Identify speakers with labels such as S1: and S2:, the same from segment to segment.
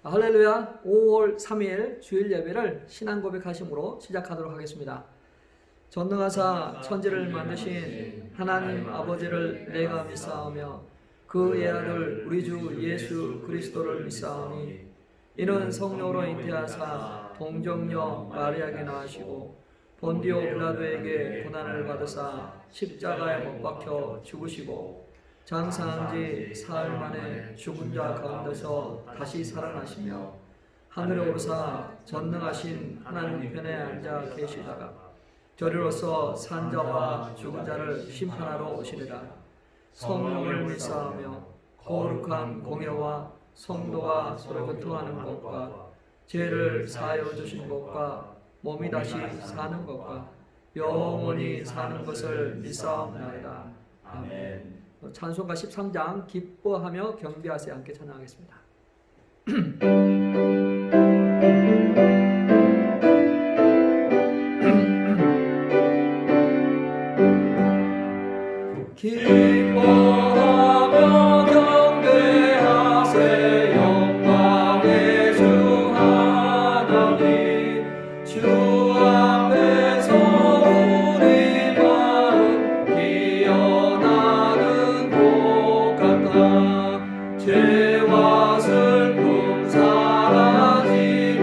S1: 할렐루야. 5월 3일 주일 예배를 신앙 고백하심으로 시작하도록 하겠습니다. 전능하사 천지를 만드신 하나님 아버지를 내가 믿사오며 그의 아들 우리 주 예수 그리스도를 믿사오니 이는 성령으로 잉태하사 동정녀 마리아에게 나으시고 본디오 빌라도에게 고난을 받으사 십자가에 못 박혀 죽으시고 장사한 지 사흘 만에 죽은 자 가운데서 다시 살아나시며 하늘에 오르사 전능하신 하나님 편에 앉아 계시다가 저리로서 산 자와 죽은 자를 심판하러 오시리라. 성령을 믿사오며 거룩한 공예와 성도가 서로 교통하는 것과 죄를 사하여 주신 것과 몸이 다시 사는 것과 영원히 사는 것을 믿사옵나이다. 아멘. 찬송가 13장 기뻐하며 경배하세 함께 찬양하겠습니다. 기뻐하며 경배하세 영광의 주 하나님 주 앞에서 우리 마음 피어나는 꽃 같아 죄와 슬픔 사라지고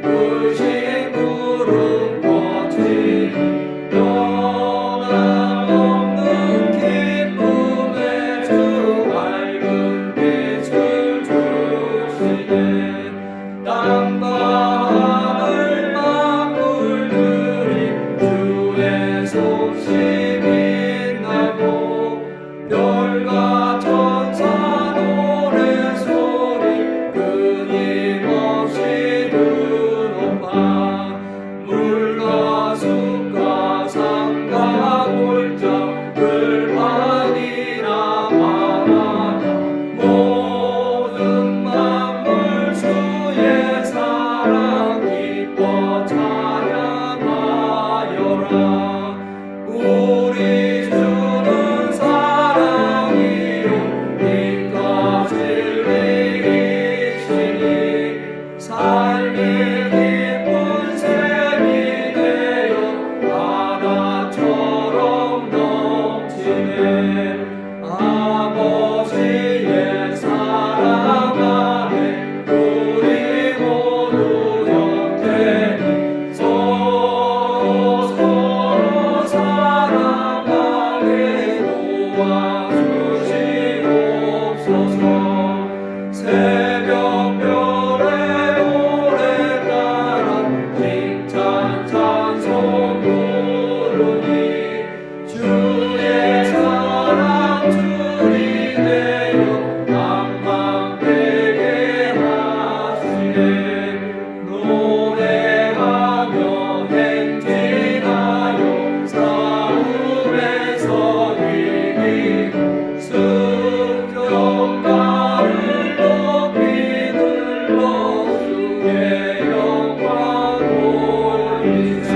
S1: 의심 구름 꽃이 변함없는 기쁨의 주 밝은 빛을 주시네. 땅과 하늘 만물들이 주의 솜씨 빛나고 별과 천사 노래소리 끊임없이 드높아 물과 숲과 산과 골짜 들판이나 바다나 모든 만물 주의 사랑 기뻐 찬양하여라. 우리 주는 사랑이요 빛과 진리이시니 삶이 기쁜 샘이 되어 바다처럼 넘치네. 아버지의 사랑 안에 우리 모두 형제니 서로 사랑하게 도와주시옵소서. 새벽별의 노래 따라 칭찬 찬송 부르니 주의 사랑 줄이 되어 망망되게 하시네. 노래하며 행진하여 싸움에서 이기고 승전가를 높이 들러 주의 영광 올리세.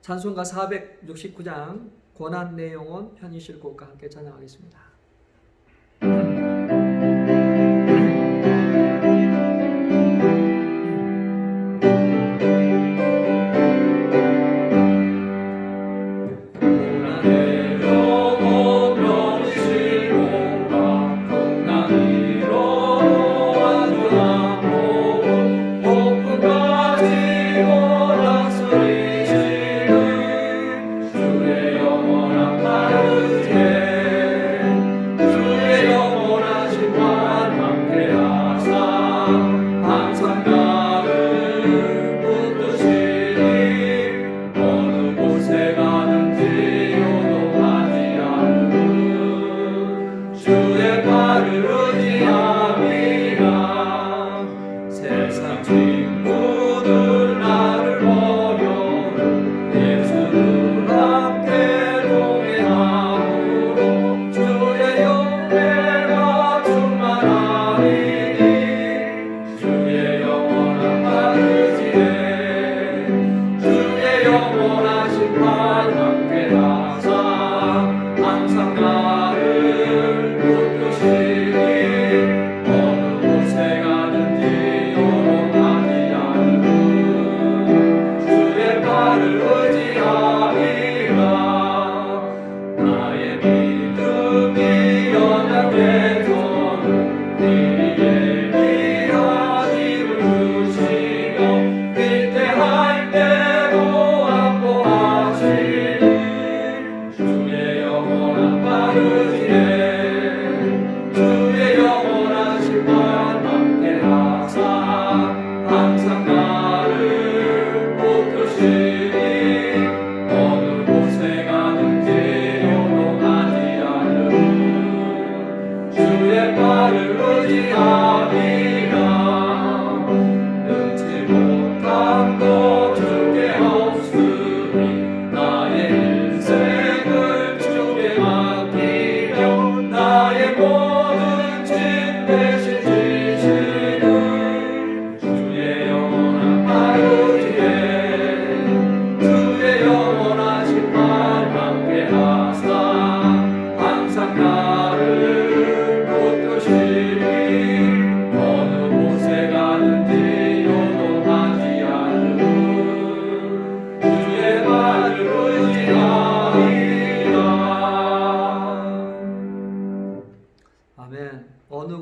S1: 찬송가 469장 고난 내 영혼 편히 쉴곳과 함께 찬양하겠습니다. 고난의 영혼 편히 쉴곳과 풍랑이 이뤄놓아 폭풍까지 다스리시는 주의 영원한 마르게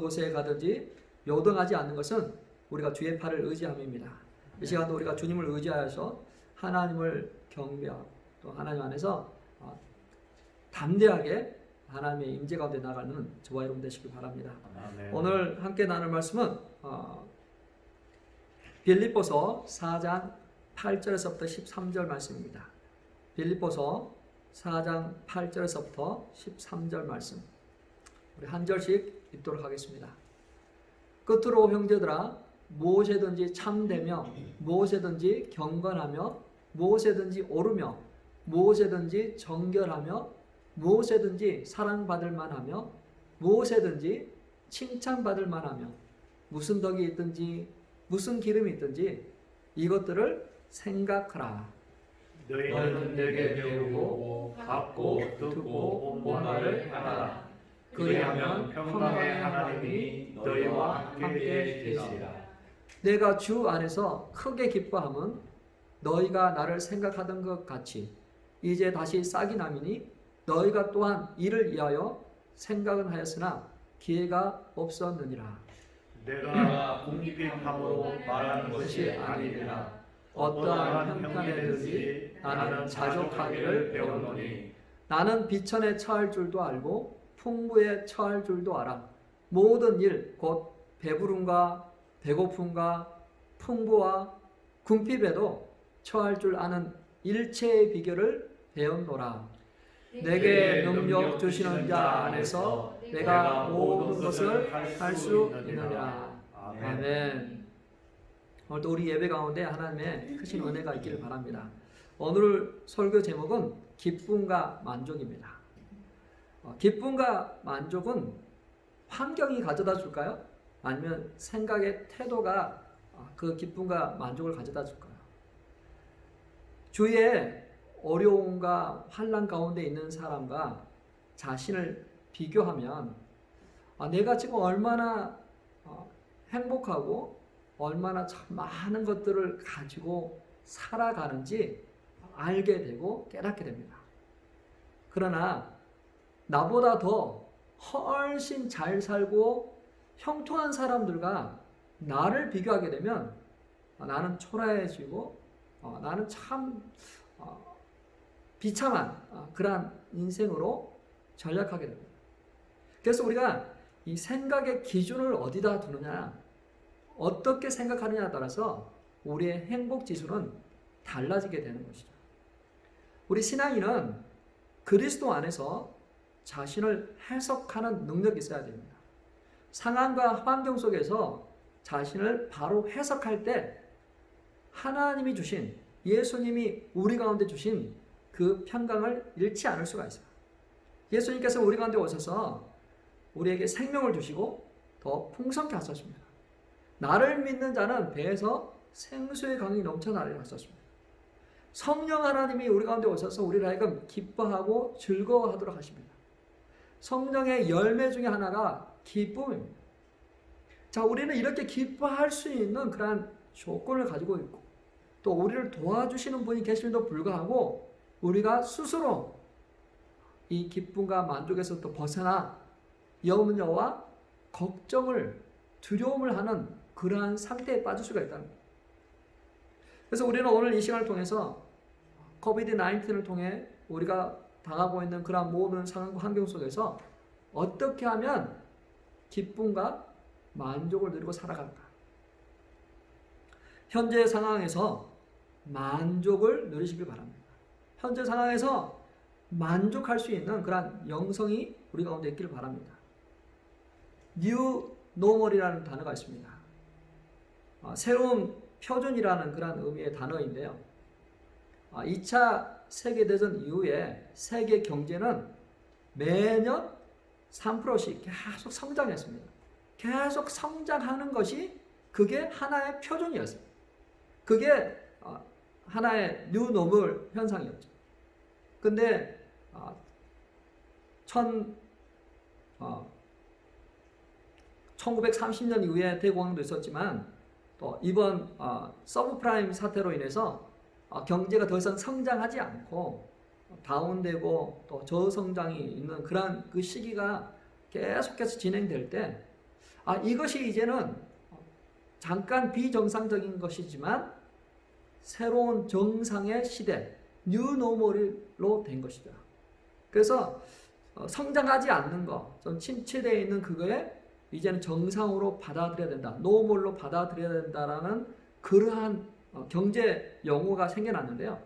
S1: 곳에 가든지 요동하지 않는 것은 우리가 주의 팔을 의지함입니다. 이 시간도 우리가 주님을 의지하여서 하나님을 경배하고 또 하나님 안에서 담대하게 하나님의 임재 가운데 나가는 저와 여러분 되시길 바랍니다.
S2: 아멘.
S1: 오늘 함께 나눌 말씀은 빌립보서 4장 8절에서부터 13절 말씀입니다. 빌립보서 4장 8절에서부터 13절 말씀, 우리 한 절씩 읽도록 하겠습니다. 끝으로 형제들아, 무엇이든지 참되며 무엇이든지 경건하며 무엇이든지 옳으며 무엇이든지 정결하며 무엇이든지 사랑받을 만하며 무엇이든지 칭찬받을 만하며 무슨 덕이 있든지 무슨 기름이 있든지 이것들을 생각하라.
S2: 너희는 내게 배우고 받고 듣고 본 말을 하라. 그리하면 평강의 하나님이 너희와 함께 계시리라.
S1: 내가 주 안에서 크게 기뻐함은 너희가 나를 생각하던 것 같이 이제 다시 싹이 나미니 너희가 또한 이를 위하여 생각은 하였으나 기회가 없었느니라.
S2: 내가 궁핍함으로 말하는 것이 아니니라. 어떠한 형편에든지 나는 자족하기를 배웠노니
S1: 나는 비천에 처할 줄도 알고 풍부에 처할 줄도 알아. 모든 일 곧 배부름과 배고픔과 풍부와 궁핍에도 처할 줄 아는 일체의 비결을 배웠노라. 내게 능력 주시는 자 안에서 내가 모든 것을 할 수 있느니라. 아멘. 오늘도 우리 예배 가운데 하나님의 크신 은혜가 있기를 바랍니다. 오늘 설교 제목은 기쁨과 만족입니다. 기쁨과 만족은 환경이 가져다 줄까요? 아니면 생각의 태도가 그 기쁨과 만족을 가져다 줄까요? 주위에 어려움과 환난 가운데 있는 사람과 자신을 비교하면 내가 지금 얼마나 행복하고 얼마나 참 많은 것들을 가지고 살아가는지 알게 되고 깨닫게 됩니다. 그러나 나보다 더 훨씬 잘 살고 형통한 사람들과 나를 비교하게 되면 나는 초라해지고 나는 참 비참한 그러한 인생으로 전락하게 됩니다. 그래서 우리가 이 생각의 기준을 어디다 두느냐, 어떻게 생각하느냐에 따라서 우리의 행복 지수는 달라지게 되는 것이죠. 우리 신앙인은 그리스도 안에서 자신을 해석하는 능력이 있어야 됩니다. 상황과 환경 속에서 자신을 바로 해석할 때 하나님이 주신, 예수님이 우리 가운데 주신 그 평강을 잃지 않을 수가 있어요. 예수님께서 우리 가운데 오셔서 우리에게 생명을 주시고 더 풍성케 하셨습니다. 나를 믿는 자는 배에서 생수의 강이 넘쳐나리라 하셨습니다. 성령 하나님이 우리 가운데 오셔서 우리를 하여금 기뻐하고 즐거워하도록 하십니다. 성령의 열매 중에 하나가 기쁨입니다. 자, 우리는 이렇게 기뻐할 수 있는 그러한 조건을 가지고 있고 또 우리를 도와주시는 분이 계심에도 불구하고 우리가 스스로 이 기쁨과 만족에서부터 벗어나 염려와 걱정을, 두려움을 하는 그러한 상태에 빠질 수가 있다는 거예요. 그래서 우리는 오늘 이 시간을 통해서 코비드-19을 통해 우리가 당하고 있는 그러한 모든 상황과 환경 속에서 어떻게 하면 기쁨과 만족을 누리고 살아갈까? 현재 상황에서 만족을 누리시길 바랍니다. 현재 상황에서 만족할 수 있는 그러한 영성이 우리 가운데 있기를 바랍니다. 뉴 노멀이라는 단어가 있습니다. 새로운 표준이라는 그런 의미의 단어인데요. 2차 세계대전 이후에 세계 경제는 매년 3%씩 계속 성장했습니다. 계속 성장하는 것이 그게 하나의 표준이었어요. 그게 하나의 뉴 노멀 현상이었죠. 근데 1930년 이후에 대공황도 있었지만 또 이번 서브프라임 사태로 인해서 경제가 더 이상 성장하지 않고 다운되고 또 저성장이 있는 그러한 그 시기가 계속해서 진행될 때 이것이 이제는 잠깐 비정상적인 것이지만 새로운 정상의 시대, 뉴노멀로 된 것이다. 그래서 성장하지 않는 거, 좀 침체되어 있는 그거에 이제는 정상으로 받아들여야 된다. 노멀로 받아들여야 된다라는 그러한 경제 용어가 생겨났는데요.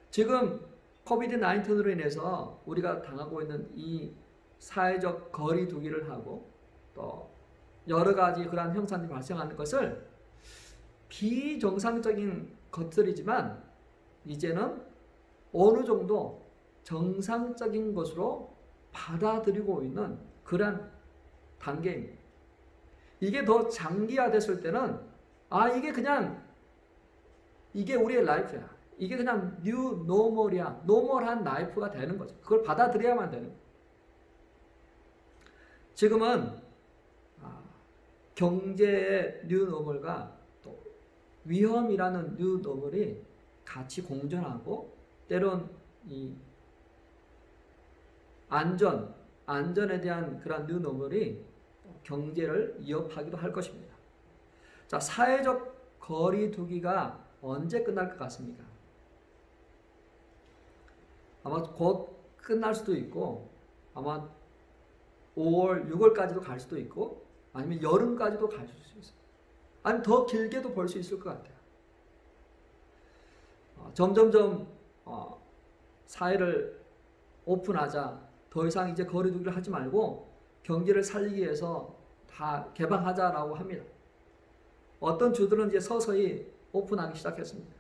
S1: 지금 코비드 19으로 인해서 우리가 당하고 있는 이 사회적 거리 두기를 하고 또 여러 가지 그러한 현상이 발생하는 것을 비정상적인 것들이지만 이제는 어느 정도 정상적인 것으로 받아들이고 있는 그런 단계입니다. 이게 더 장기화됐을 때는 이게 우리의 라이프야. 이게 그냥 뉴 노멀이야. 노멀한 라이프가 되는 거죠. 그걸 받아들여야만 되는 거예요. 지금은 경제의 뉴 노멀과 또 위험이라는 뉴 노멀이 같이 공존하고 때론 이 안전에 대한 그런 뉴 노멀이 경제를 위협하기도 할 것입니다. 자, 사회적 거리 두기가 언제 끝날 것 같습니까? 아마 곧 끝날 수도 있고 아마 5월, 6월까지도 갈 수도 있고 아니면 여름까지도 갈 수 있어요. 아니면 더 길게도 볼 수 있을 것 같아요. 점점점 사회를 오픈하자. 더 이상 이제 거리두기를 하지 말고 경제를 살리기 위해서 다 개방하자라고 합니다. 어떤 주들은 이제 서서히 오픈하기 시작했습니다.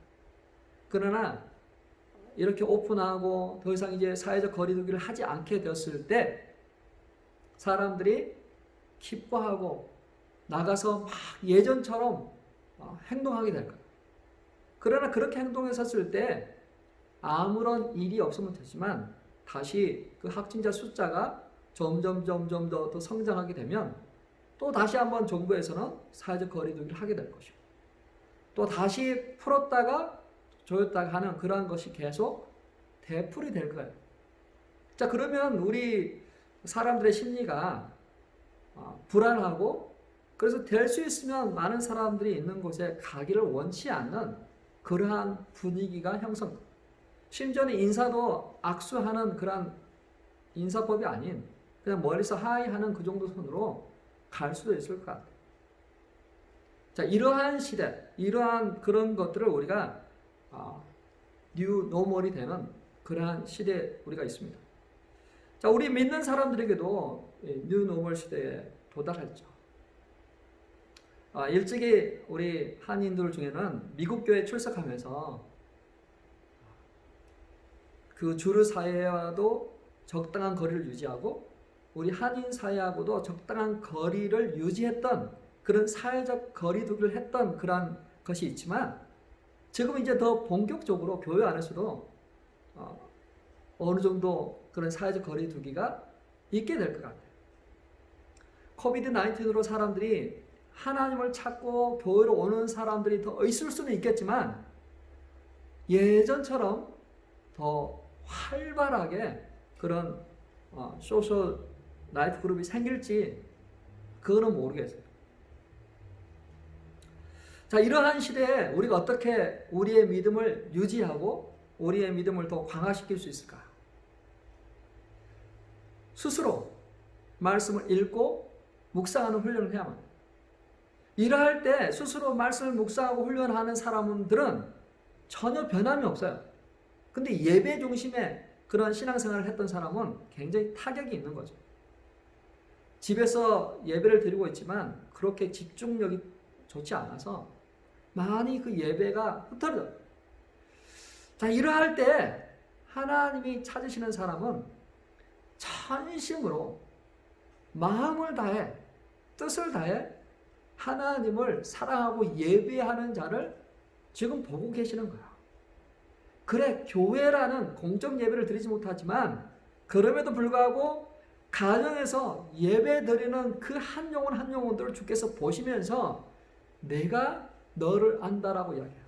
S1: 그러나 이렇게 오픈하고 더 이상 이제 사회적 거리두기를 하지 않게 되었을 때 사람들이 기뻐하고 나가서 막 예전처럼 행동하게 될 거예요. 그러나 그렇게 행동했었을 때 아무런 일이 없으면 되지만 다시 그 확진자 숫자가 점점 더 성장하게 되면 또 다시 한번 정부에서는 사회적 거리두기를 하게 될 것이고 또 다시 풀었다가 조였다가 하는 그러한 것이 계속 되풀이 될 거예요. 자, 그러면 우리 사람들의 심리가 불안하고 그래서 될 수 있으면 많은 사람들이 있는 곳에 가기를 원치 않는 그러한 분위기가 형성됩니다. 심지어는 인사도 악수하는 그런 인사법이 아닌 그냥 멀리서 하이 하는 그 정도 선으로 갈 수도 있을 것 같아요. 자, 이러한 시대, 이러한 그런 것들을 우리가 뉴 노멀이 되는 그러한 시대에 우리가 있습니다. 자, 우리 믿는 사람들에게도 뉴 노멀 시대에 도달했죠. 일찍이 우리 한인들 중에는 미국 교회에 출석하면서 그 주류 사회와도 적당한 거리를 유지하고 우리 한인 사회하고도 적당한 거리를 유지했던 그런 사회적 거리두기를 했던 그런 것이 있지만 지금 이제 더 본격적으로 교회 안에서도 어느 정도 그런 사회적 거리두기가 있게 될 것 같아요. 코비드 19으로 사람들이 하나님을 찾고 교회로 오는 사람들이 더 있을 수는 있겠지만 예전처럼 더 활발하게 그런 소셜 라이프 그룹이 생길지 그거는 모르겠어요. 자, 이러한 시대에 우리가 어떻게 우리의 믿음을 유지하고 우리의 믿음을 더 강화시킬 수 있을까? 스스로 말씀을 읽고 묵상하는 훈련을 해야만 해요. 이러할 때 스스로 말씀을 묵상하고 훈련하는 사람들은 전혀 변함이 없어요. 근데 예배 중심의 그런 신앙생활을 했던 사람은 굉장히 타격이 있는 거죠. 집에서 예배를 드리고 있지만 그렇게 집중력이 좋지 않아서 많이 그 예배가 흐트러져요. 자, 이러할 때 하나님이 찾으시는 사람은 전심으로 마음을 다해 뜻을 다해 하나님을 사랑하고 예배하는 자를 지금 보고 계시는 거야. 그래, 교회라는 공적 예배를 드리지 못하지만 그럼에도 불구하고 가정에서 예배 드리는 그 한 영혼 한 영혼들을 주께서 보시면서 내가 너를 안다라고 이야기해요.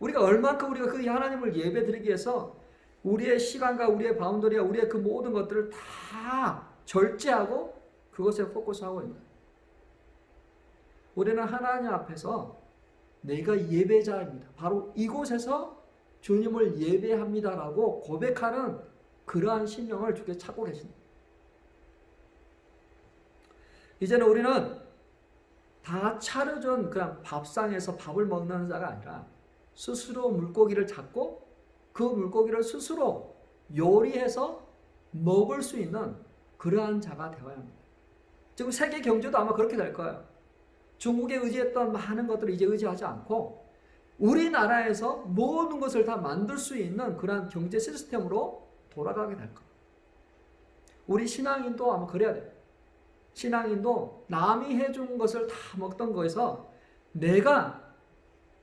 S1: 우리가 얼만큼 우리가 그 하나님을 예배 드리기 위해서 우리의 시간과 우리의 바운더리와 우리의 그 모든 것들을 다 절제하고 그것에 포커스하고 있는 거예요. 우리는 하나님 앞에서 내가 예배자입니다. 바로 이곳에서 주님을 예배합니다라고 고백하는 그러한 심령을 주께 찾고 계십니다. 이제는 우리는 다 차려준 그냥 밥상에서 밥을 먹는 자가 아니라 스스로 물고기를 잡고 그 물고기를 스스로 요리해서 먹을 수 있는 그러한 자가 되어야 합니다. 지금 세계 경제도 아마 그렇게 될 거예요. 중국에 의지했던 많은 것들을 이제 의지하지 않고 우리나라에서 모든 것을 다 만들 수 있는 그러한 경제 시스템으로 돌아가게 될 거예요. 우리 신앙인도 아마 그래야 돼요. 신앙인도 남이 해준 것을 다 먹던 거에서 내가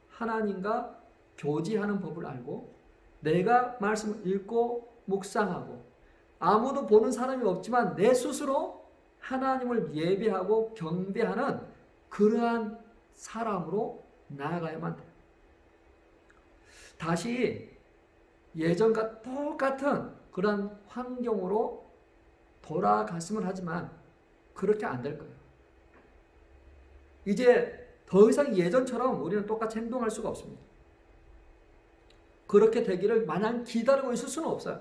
S1: 하나님과 교제하는 법을 알고 내가 말씀을 읽고 묵상하고 아무도 보는 사람이 없지만 내 스스로 하나님을 예배하고 경배하는 그러한 사람으로 나아가야만 돼요. 다시 예전과 똑같은 그런 환경으로 돌아갔으면 하지만 그렇게 안 될 거예요. 이제 더 이상 예전처럼 우리는 똑같이 행동할 수가 없습니다. 그렇게 되기를 마냥 기다리고 있을 수는 없어요.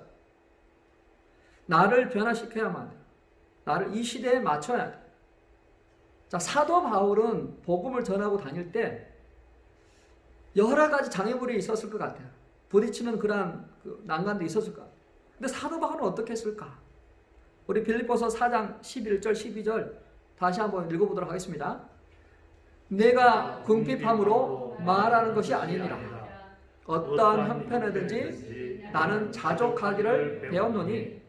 S1: 나를 변화시켜야만 돼요. 나를 이 시대에 맞춰야 돼요. 자, 사도 바울은 복음을 전하고 다닐 때 여러 가지 장애물이 있었을 것 같아요. 부딪히는 그러한 난간도 있었을 것 같아요. 근데 사도 바울은 어떻게 했을까? 우리 빌립보서 4장 11절 12절 다시 한번 읽어보도록 하겠습니다. 내가 궁핍함으로 말하는 것이 아니니라. 어떠한 형편에든지 나는 자족하기를 배웠노니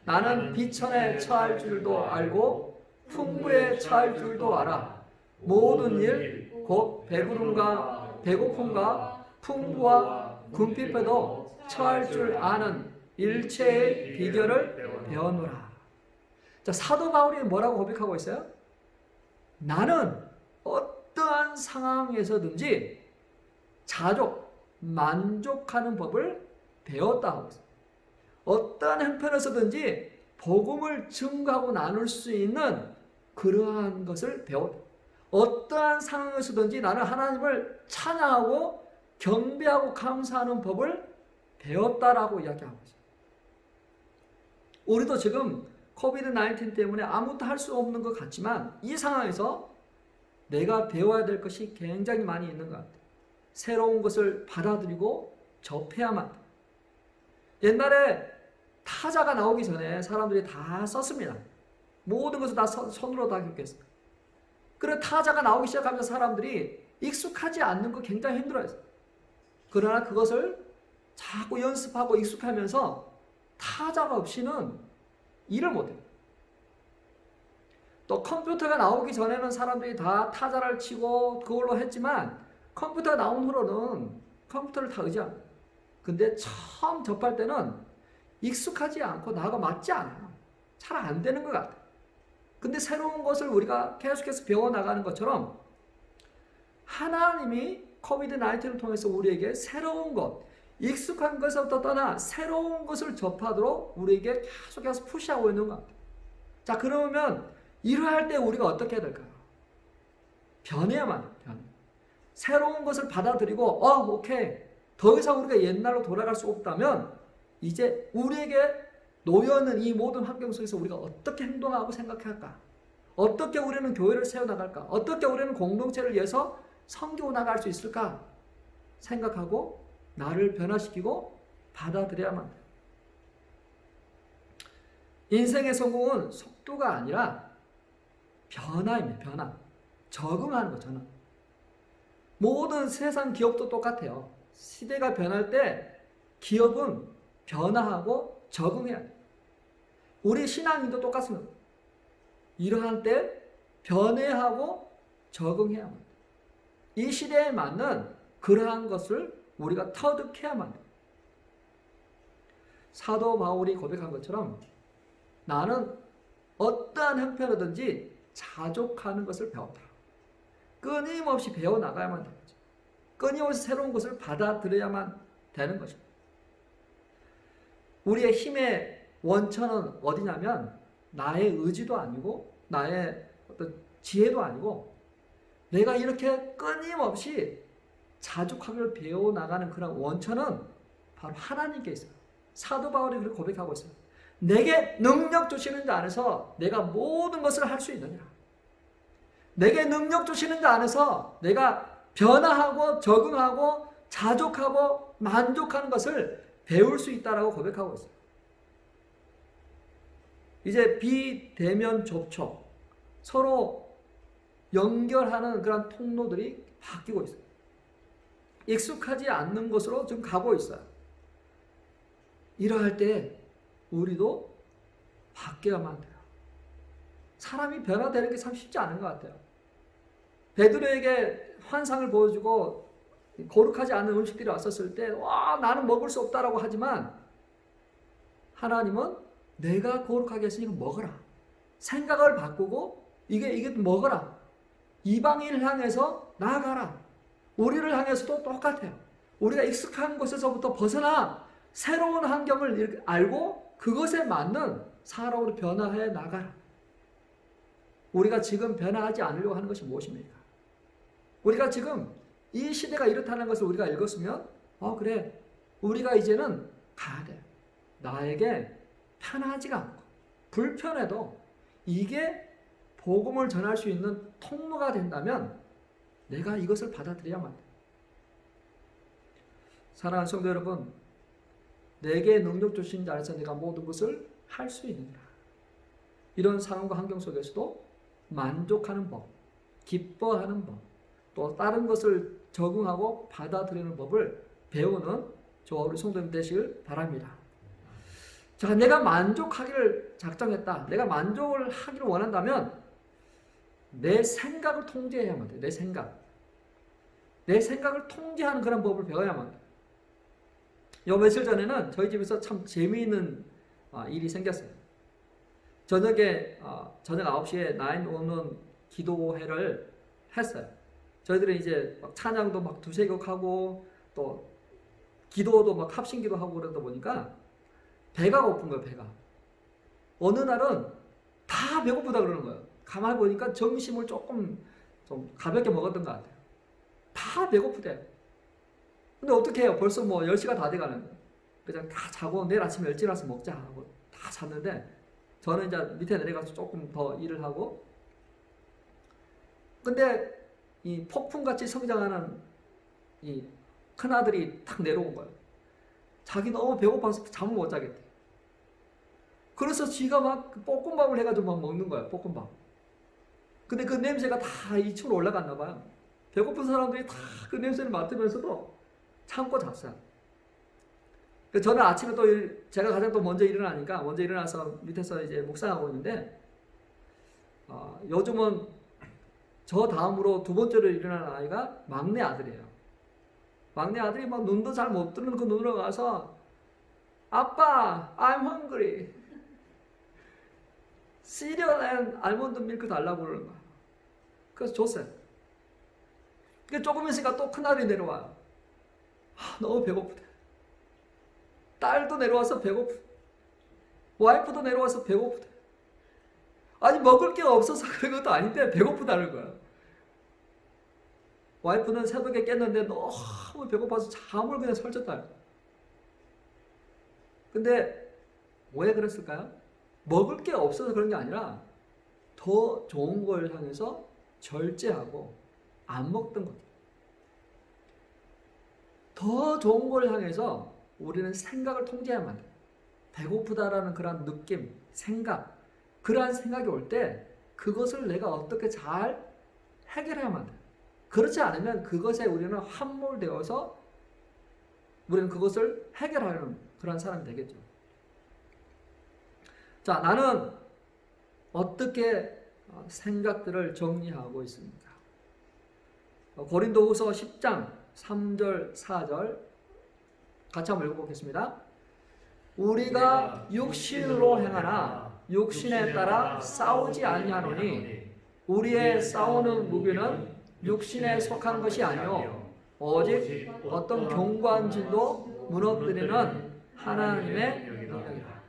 S1: 나는 비천에 처할 줄도 알고 풍부에 처할 줄도 알아. 모든 일 곧 배부름과 배고픔과 풍부와 궁핍에도 처할 줄 아는 일체의 비결을 배웠노라. 자, 사도 바울이 뭐라고 고백하고 있어요? 나는 어떠한 상황에서든지 만족하는 법을 배웠다 하고 있어요. 어떠한 형편에서든지 복음을 증거하고 나눌 수 있는 그러한 것을 배웠다. 어떠한 상황에서든지 나는 하나님을 찬양하고 경배하고 감사하는 법을 배웠다라고 이야기하고 있어요. 우리도 지금 코비드-19 때문에 아무것도 할 수 없는 것 같지만 이 상황에서 내가 배워야 될 것이 굉장히 많이 있는 것 같아요. 새로운 것을 받아들이고 접해야만 돼요. 옛날에 타자가 나오기 전에 사람들이 다 썼습니다. 모든 것을 다 손으로 다 기록했어요. 그래 타자가 나오기 시작하면서 사람들이 익숙하지 않는 거 굉장히 힘들어했어요. 그러나 그것을 자꾸 연습하고 익숙하면서 타자가 없이는 일을 못해요. 또 컴퓨터가 나오기 전에는 사람들이 다 타자를 치고 그걸로 했지만 컴퓨터가 나온 후로는 컴퓨터를 다 의지합니다. 근데 처음 접할 때는 익숙하지 않고 나하고 맞지 않아요. 잘 안 되는 것 같아요. 근데 새로운 것을 우리가 계속해서 배워나가는 것처럼 하나님이 코비드-19을 통해서 우리에게 새로운 것, 익숙한 것부터 떠나 새로운 것을 접하도록 우리에게 계속해서 푸시하고 있는 것 같아요. 자, 그러면 이러할 때 우리가 어떻게 해야 될까요? 변해야만 해요. 새로운 것을 받아들이고 오케이. 더 이상 우리가 옛날로 돌아갈 수 없다면 이제 우리에게 놓여있는 이 모든 환경 속에서 우리가 어떻게 행동하고 생각할까? 어떻게 우리는 교회를 세워나갈까? 어떻게 우리는 공동체를 위해서 섬기고 나갈 수 있을까? 생각하고 나를 변화시키고 받아들여야만 돼요. 인생의 성공은 속도가 아니라 변화입니다. 변화. 적응하는 거, 저는. 모든 세상 기업도 똑같아요. 시대가 변할 때 기업은 변화하고 적응해야 돼요. 우리 신앙인도 똑같습니다. 이러한 때 변해하고 적응해야만 돼요. 이 시대에 맞는 그러한 것을 우리가 터득해야만 돼요. 사도 바울이 고백한 것처럼 나는 어떠한 형편이든지 자족하는 것을 배웠다. 끊임없이 배워나가야만 되는 거죠. 끊임없이 새로운 것을 받아들여야만 되는 것입니다. 우리의 힘의 원천은 어디냐면 나의 의지도 아니고 나의 어떤 지혜도 아니고 내가 이렇게 끊임없이 자족하기를 배워나가는 그런 원천은 바로 하나님께 있어요. 사도 바울이 그렇게 고백하고 있어요. 내게 능력 주시는 자 안에서 내가 모든 것을 할 수 있느니라. 내게 능력 주시는 자 안에서 내가 변화하고 적응하고 자족하고 만족하는 것을 배울 수 있다라고 고백하고 있어요. 이제 비대면 접촉, 서로 연결하는 그런 통로들이 바뀌고 있어요. 익숙하지 않는 곳으로 지금 가고 있어요. 이러할 때 우리도 바뀌어야만 돼요. 사람이 변화되는 게 참 쉽지 않은 것 같아요. 베드로에게 환상을 보여주고 거룩하지 않은 음식들이 왔었을 때 와, 나는 먹을 수 없다라고 하지만 하나님은 내가 거룩하게 했으니까 먹어라. 생각을 바꾸고 이게 먹어라. 이방인을 향해서 나아가라. 우리를 향해서도 똑같아요. 우리가 익숙한 곳에서부터 벗어나 새로운 환경을 알고 그것에 맞는 사람으로 변화해 나가라. 우리가 지금 변화하지 않으려고 하는 것이 무엇입니까? 우리가 지금 이 시대가 이렇다는 것을 우리가 읽었으면 그래, 우리가 이제는 가야 돼. 나에게 편하지가 않고 불편해도 이게 복음을 전할 수 있는 통로가 된다면 내가 이것을 받아들여야만 돼. 사랑하는 성도 여러분, 내게 능력 주신 자 안에서 내가 모든 것을 할 수 있느니라. 이런 상황과 환경 속에서도 만족하는 법, 기뻐하는 법, 또 다른 것을 적응하고 받아들이는 법을 배우는 저와 우리 성도님 되시길 바랍니다. 자, 내가 만족하기를 작정했다. 내가 만족을 하기를 원한다면 내 생각을 통제해야만 돼. 내 생각을 통제하는 그런 법을 배워야만 돼. 요 며칠 전에는 저희 집에서 참 재미있는 일이 생겼어요. 저녁에 저녁 9시에 9오는 기도회를 했어요. 저희들은 이제 막 찬양도 막 두세 곡 하고 또 기도도 막 합심기도 하고 그러다 보니까 배가 고픈 거예요. 배가. 어느 날은 다 배고프다 그러는 거예요. 가만히 보니까 점심을 조금 좀 가볍게 먹었던 것 같아요. 다 배고프대요. 근데 어떻게 해요? 벌써 뭐 10시가 다 돼가는 거예요. 그냥 다 자고 내일 아침에 일찍 일어나서 먹자 하고 다 잤는데 저는 이제 밑에 내려가서 조금 더 일을 하고 근데 이 폭풍같이 성장하는 이 큰아들이 탁 내려온 거예요. 자기 너무 배고파서 잠을 못 자겠대. 그래서 지가 막 볶음밥을 해가지고 막 먹는 거예요. 볶음밥. 근데 그 냄새가 다 2층으로 올라갔나 봐요. 배고픈 사람들이 다 그 냄새를 맡으면서도 참고 잤어요. 저는 아침에 또 제가 가장 또 먼저 일어나니까 먼저 일어나서 밑에서 이제 묵상하고 있는데 요즘은 저 다음으로 두 번째로 일어나는 아이가 막내 아들이에요. 막내 아들이 막 눈도 잘 못 뜨는 그 눈으로 가서 아빠, I'm hungry. 시리얼 앤 알몬드 밀크 달라고 그러는 거야. 그래서 줬어요. 조금 있으니까 또 큰아들이 내려와요. 너무 배고프대. 딸도 내려와서 배고프대. 와이프도 내려와서 배고프대. 아니 먹을 게 없어서 그런 것도 아닌데 배고프다는 거야. 와이프는 새벽에 깼는데 너무 배고파서 잠을 그냥 설쳤다. 근데 왜 그랬을까요? 먹을 게 없어서 그런 게 아니라 더 좋은 걸 향해서 절제하고 안 먹던 것. 더 좋은 걸 향해서 우리는 생각을 통제해야만 돼. 배고프다라는 그런 느낌, 생각, 그러한 생각이 올 때 그것을 내가 어떻게 잘 해결해야만 돼. 그렇지 않으면 그것에 우리는 함몰되어서 우리는 그것을 해결하는 그런 사람이 되겠죠. 자, 나는 어떻게 생각들을 정리하고 있습니까? 고린도후서 10장 3절 4절 같이 한번 읽어보겠습니다. 우리가 육신으로 행하나 육신에 따라 싸우지 아니하노니 우리의 싸우는 무기는 육신에 속한 것이 아니요 오직 어떤 견고한 진도 무너뜨리는 하나님의 능력이라.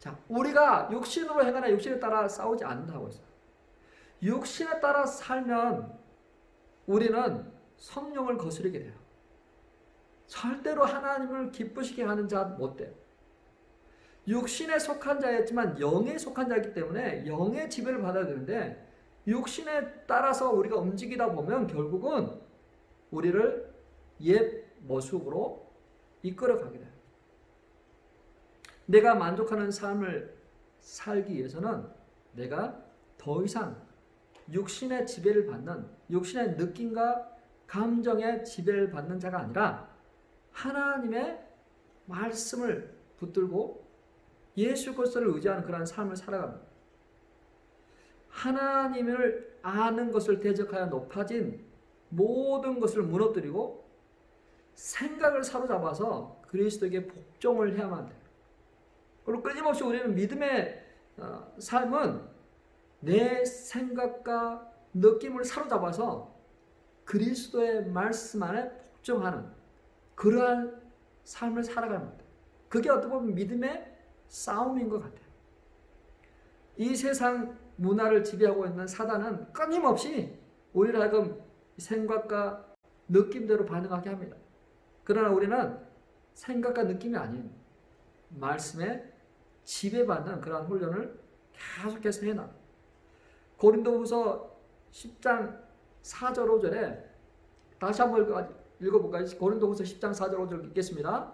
S1: 자, 우리가 육신으로 행하나 육신에 따라 싸우지 않는다고 했어요. 육신에 따라 살면 우리는 성령을 거스르게 돼요. 절대로 하나님을 기쁘시게 하는 자 못 돼요. 육신에 속한 자였지만 영에 속한 자이기 때문에 영의 지배를 받아야 되는데 육신에 따라서 우리가 움직이다 보면 결국은 우리를 옛 모습으로 이끌어가게 돼요. 내가 만족하는 삶을 살기 위해서는 내가 더 이상 육신의 지배를 받는, 육신의 느낌과 감정의 지배를 받는 자가 아니라 하나님의 말씀을 붙들고 예수 그리스도를 의지하는 그런 삶을 살아갑니다. 하나님을 아는 것을 대적하여 높아진 모든 것을 무너뜨리고 생각을 사로잡아서 그리스도에게 복종을 해야만 돼요. 그리고 끊임없이 우리는 믿음의 삶은 내 생각과 느낌을 사로잡아서 그리스도의 말씀 안에 복종하는 그러한 삶을 살아가는 겁니다. 그게 어떻게 보면 믿음의 싸움인 것 같아요. 이 세상 문화를 지배하고 있는 사단은 끊임없이 우리를 하여금 생각과 느낌대로 반응하게 합니다. 그러나 우리는 생각과 느낌이 아닌 말씀에 지배받는 그러한 훈련을 계속해서 해나. 고린도후서 10장 4절 5절에 다시 한번 읽어볼까요? 고린도후서 10장 4절 5절 읽겠습니다.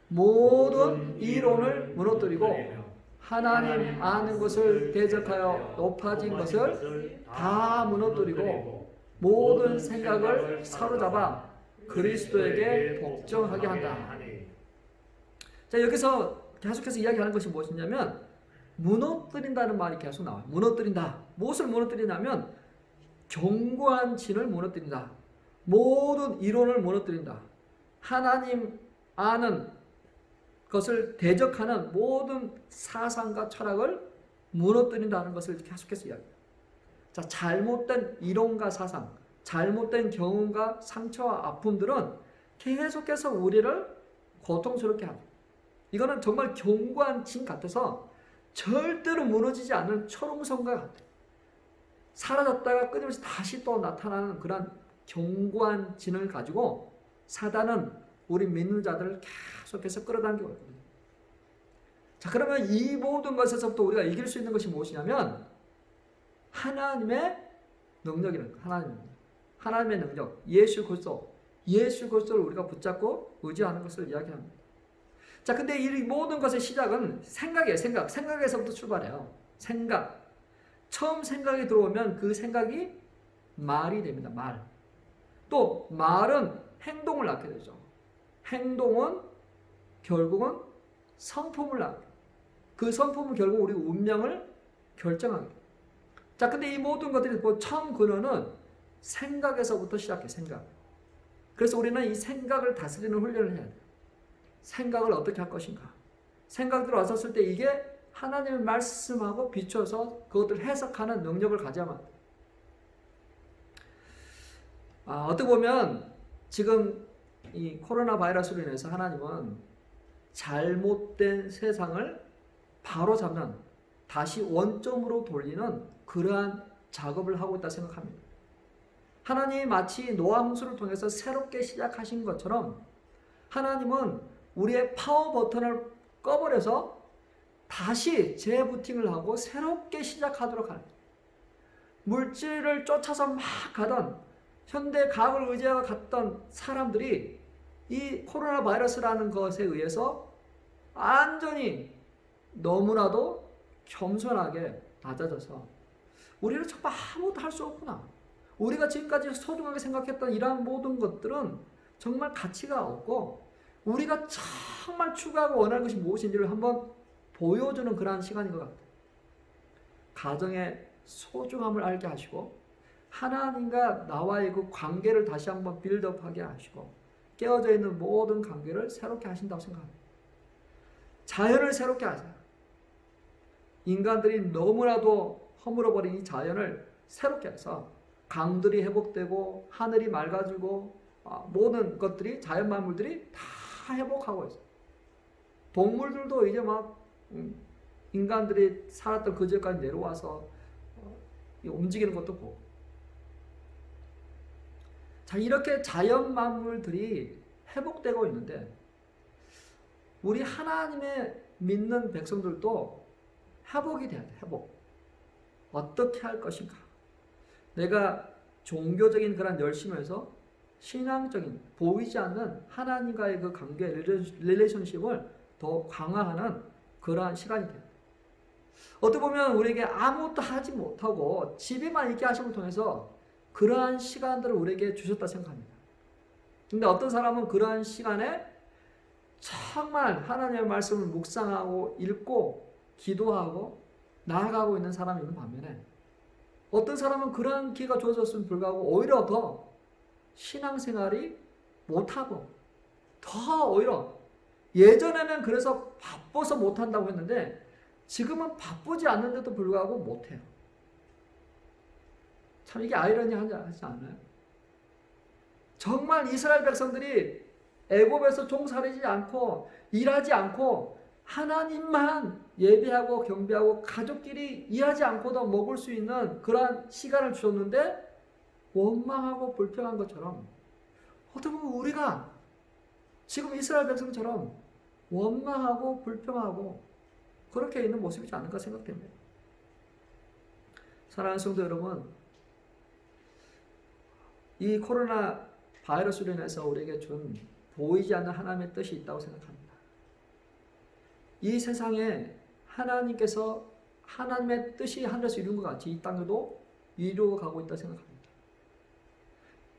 S1: 모든 이론을 무너뜨리고 하나님 아는 것을 대적하여 높아진 것을 다 무너뜨리고 모든 생각을 사로잡아 그리스도에게 복종하게 한다. 자, 여기서 계속해서 이야기하는 것이 무엇이냐면 무너뜨린다는 말이 계속 나와요. 무너뜨린다. 무엇을 무너뜨리냐면 견고한 진을 무너뜨린다. 모든 이론을 무너뜨린다. 하나님 아는 것을 대적하는 모든 사상과 철학을 무너뜨린다는 것을 계속해서 이야기해요. 자, 잘못된 이론과 사상, 잘못된 경험과 상처와 아픔들은 계속해서 우리를 고통스럽게 합니다. 이거는 정말 견고한 진 같아서 절대로 무너지지 않는 철옹성과 같아요. 사라졌다가 끊임없이 다시 또 나타나는 그런 견고한 진을 가지고 사단은 우리 믿는 자들을 계속해서 끌어당기고 있거든요. 자, 그러면 이 모든 것에서부터 우리가 이길 수 있는 것이 무엇이냐면 하나님의 능력이라는 거예요. 하나님의 능력, 예수 그리스도를 우리가 붙잡고 의지하는 것을 이야기합니다. 자, 근데 이 모든 것의 시작은 생각이에요. 생각에서부터 출발해요. 생각. 처음 생각이 들어오면 그 생각이 말이 됩니다. 말. 또 말은 행동을 낳게 되죠. 행동은 결국은 성품을 낳게 돼요. 그 성품은 결국 우리 운명을 결정하게 돼요. 자, 근데 이 모든 것들이 처음 근원은 생각에서부터 시작해. 생각. 그래서 우리는 이 생각을 다스리는 훈련을 해야 돼요. 생각을 어떻게 할 것인가. 생각들이 왔었을 때 이게 하나님의 말씀하고 비춰서 그것들을 해석하는 능력을 가져야만 돼요. 어떻게 보면 지금 이 코로나 바이러스로 인해서 하나님은 잘못된 세상을 바로잡는, 다시 원점으로 돌리는 그러한 작업을 하고 있다 생각합니다. 하나님이 마치 노아 홍수를 통해서 새롭게 시작하신 것처럼 하나님은 우리의 파워 버튼을 꺼버려서 다시 재부팅을 하고 새롭게 시작하도록 합니다. 물질을 쫓아서 막 가던 현대 과학을 의지하고 갔던 사람들이 이 코로나 바이러스라는 것에 의해서 완전히 너무나도 겸손하게 낮아져서 우리는 정말 아무것도 할 수 없구나. 우리가 지금까지 소중하게 생각했던 이러한 모든 것들은 정말 가치가 없고 우리가 정말 추구하고 원하는 것이 무엇인지를 한번 보여주는 그러한 시간인 것 같아요. 가정의 소중함을 알게 하시고 하나님과 나와의 그 관계를 다시 한번 빌드업하게 하시고 깨어져 있는 모든 관계를 새롭게 하신다고 생각합니다. 자연을 새롭게 하세요. 인간들이 너무나도 허물어버린 이 자연을 새롭게 해서 강들이 회복되고 하늘이 맑아지고 모든 것들이 자연 만물들이 다 회복하고 있어요. 동물들도 이제 막 인간들이 살았던 그 지역까지 내려와서 움직이는 것도 보고. 자, 이렇게 자연 만물들이 회복되고 있는데 우리 하나님의 믿는 백성들도 회복이 돼야 돼. 회복. 어떻게 할 것인가? 내가 종교적인 그런 열심에서 신앙적인 보이지 않는 하나님과의 그 관계 릴레이션십을 더 강화하는 그러한 시간이 돼요. 어떻게 보면 우리에게 아무것도 하지 못하고 집에만 있게 하심을 통해서 그러한 시간들을 우리에게 주셨다 생각합니다. 근데 어떤 사람은 그러한 시간에 정말 하나님의 말씀을 묵상하고 읽고 기도하고 나아가고 있는 사람이 있는 반면에 어떤 사람은 그러한 기회가 주어졌음에 불구하고 오히려 더 신앙생활이 못하고 더 오히려 예전에는 그래서 바빠서 못한다고 했는데 지금은 바쁘지 않는데도 불구하고 못해요. 참 이게 아이러니하지 않나요? 정말 이스라엘 백성들이 애굽에서 종살이지 않고 일하지 않고 하나님만 예배하고 경배하고 가족끼리 일하지 않고도 먹을 수 있는 그러한 시간을 주셨는데 원망하고 불평한 것처럼 어떻게 보면 우리가 지금 이스라엘 백성처럼 원망하고 불평하고 그렇게 있는 모습이지 않을까 생각됩니다. 사랑하는 성도 여러분, 이 코로나 바이러스로 인해서 우리에게 준 보이지 않는 하나님의 뜻이 있다고 생각합니다. 이 세상에 하나님께서 하나님의 뜻이 하늘에서 이룬 것 같이 이 땅에도 이루어가고 있다고 생각합니다.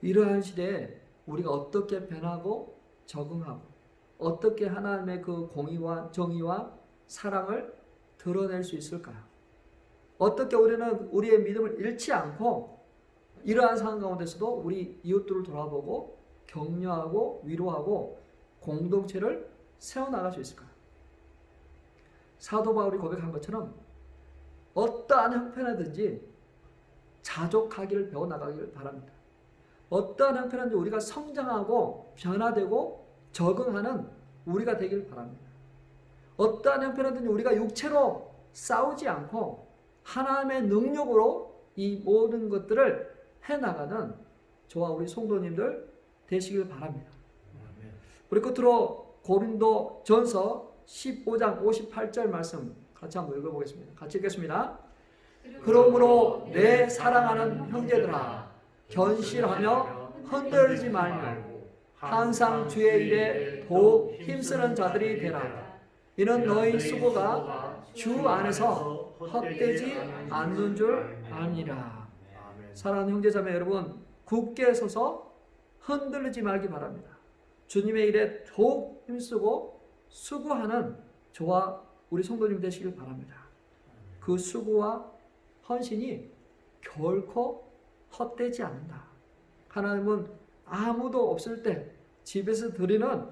S1: 이러한 시대에 우리가 어떻게 변하고 적응하고 어떻게 하나님의 그 공의와 정의와 사랑을 드러낼 수 있을까요? 어떻게 우리는 우리의 믿음을 잃지 않고 이러한 상황 가운데서도 우리 이웃들을 돌아보고 격려하고 위로하고 공동체를 세워나갈 수 있을까요? 사도 바울이 고백한 것처럼 어떠한 형편이든지 자족하기를 배워나가기를 바랍니다. 어떠한 형편이든지 우리가 성장하고 변화되고 적응하는 우리가 되길 바랍니다. 어떠한 형편이든지 우리가 육체로 싸우지 않고 하나님의 능력으로 이 모든 것들을 해나가는 저와 우리 성도님들 되시길 바랍니다. 우리 끝으로 고린도 전서 15장 58절 말씀 같이 한번 읽어보겠습니다. 같이 읽겠습니다. 그러므로 내 사랑하는 형제들아 견실하며 흔들리지 말고 항상 주의 일에 더욱 힘쓰는 자들이 되라. 이는 너희 수고가 주 안에서 헛되지 않는 줄 아니라. 사랑하는 형제자매 여러분, 굳게 서서 흔들리지 말기 바랍니다. 주님의 일에 더욱 힘쓰고 수고하는 저와 우리 성도님 되시길 바랍니다. 그 수고와 헌신이 결코 헛되지 않는다. 하나님은 아무도 없을 때 집에서 드리는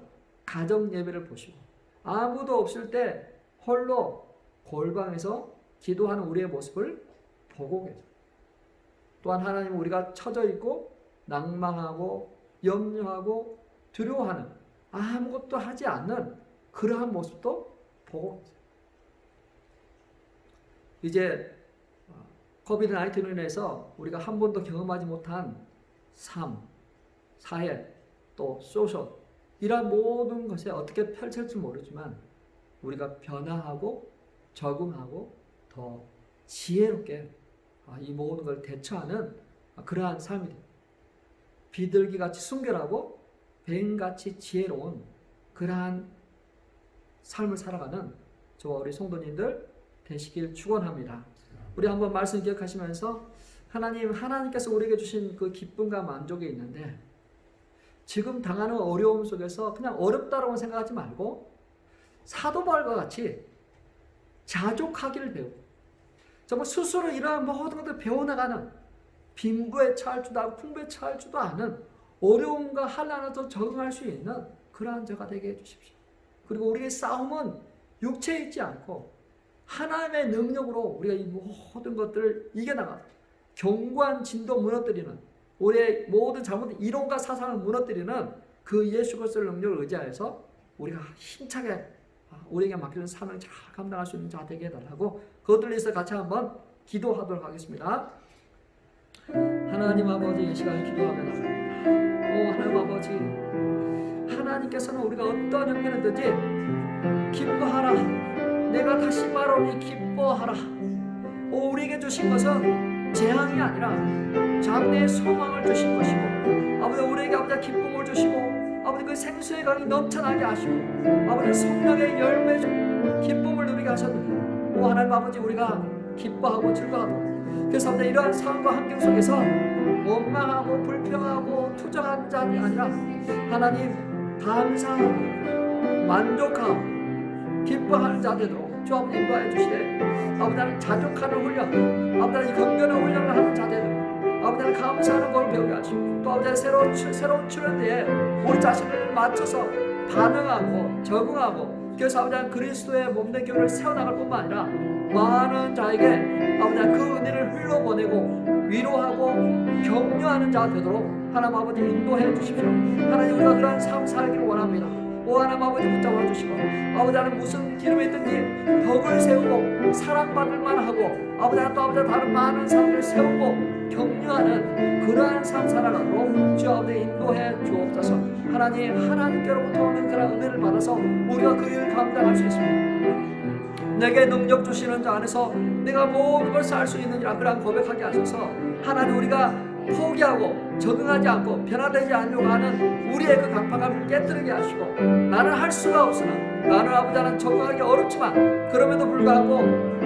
S1: 가정 예배를 보시고 아무도 없을 때 홀로 골방에서 기도하는 우리의 모습을 보고 계세요. 또한 하나님은 우리가 처져 있고 낭망하고 염려하고 두려워하는 아무것도 하지 않는 그러한 모습도 보고 계세요. 이제 코비드-19로 인해서 우리가 한 번도 경험하지 못한 삶, 사회, 또 소셜 이런 모든 것에 어떻게 펼칠지 모르지만 우리가 변화하고 적응하고 더 지혜롭게 이 모든 걸 대처하는 그러한 삶이 됩니다. 비둘기같이 순결하고 뱀같이 지혜로운 그러한 삶을 살아가는 저와 우리 성도님들 되시길 축원합니다. 우리 한번 말씀 기억하시면서 하나님께서 우리에게 주신 그 기쁨과 만족이 있는데 지금 당하는 어려움 속에서 그냥 어렵다라고 생각하지 말고 사도 바울과 같이 자족하기를 배우고 정말 스스로 이러한 모든 것들을 배워나가는 빈부에 처할 줄도 않고 풍부에 처할 줄도 않은 어려움과 한란에도 적응할 수 있는 그러한 자가 되게 해주십시오. 그리고 우리의 싸움은 육체에 있지 않고 하나님의 능력으로 우리가 이 모든 것들을 이겨나가 견고한 진도 무너뜨리는 우리의 모든 잘못된 이론과 사상을 무너뜨리는 그 예수 그리스도의 능력을 의지하여서 우리가 힘차게 우리에게 맡기는 사명을 잘 감당할 수 있는 자 되게 해달라고 그것들을 위해서 같이 한번 기도하도록 하겠습니다. 하나님 아버지, 이 시간 기도하며 나갑니다. 오 하나님 아버지, 하나님께서는 우리가 어떤 형편이든지 기뻐하라, 내가 다시 말하오니 기뻐하라. 오 우리에게 주신 것은 재앙이 아니라 장래의 소망을 주신 것이고, 아버지 우리에게 아버지 기쁨을 주시고, 아버지 그 생수의 강이 넘쳐나게 하시고, 아버지 성령의 열매 중 기쁨을 누리게 하셨느니, 오 하나님 아버지 우리가 기뻐하고 즐거워하고, 그래서 아버지 이러한 상황과 환경 속에서 원망하고 불평하고 투정하는 자들이 아니라 하나님 감사하고 만족하고 기뻐하는 자들로 주 아버지 인도하여 주시되, 아버지 하나님 자족하는 훈련, 아버지 하나님 건강한 훈련을 하는 자들로 아버지 하나님 감사하는 걸 배우게 하시고, 또 아버지 하나님 새로운 출현대에 우리 자신을 맞춰서 반응하고 적응하고, 그래서 아버지 하나님 그리스도의 몸된 교회를 세워나갈 뿐만 아니라 많은 자에게 아버지 하나님 그 은혜를 흘려보내고 위로하고 격려하는 자 되도록 하나님 아버지 인도해 주십시오. 하나님 우리가 그런 삶 살기를 원합니다. 오 하나님 아버지 붙잡아 주시고, 아버지 하나님 무슨 기름이 있든지 덕을 세우고 사랑받을 만하고, 아버지 하나님 또 아버지 다른 많은 사람들을 세우고 격려하는 그러한 삶 살아가도록 주 아버지 인도해 주옵소서. 하나님께로부터 오는 그런 은혜를 받아서 우리가 그 일을 감당할 수 있습니다. 내게 능력 주시는 자 안에서 내가 모든 것을 할 수 있느니라 그런 고백하게 하셔서, 하나님 우리가 포기하고 적응하지 않고 변화되지 않으려고 하는 우리의 그 강팍함을 깨뜨리게 하시고, 나는 할 수가 없으나, 나는 아버지 하나님 적응하기 어렵지만 그럼에도 불구하고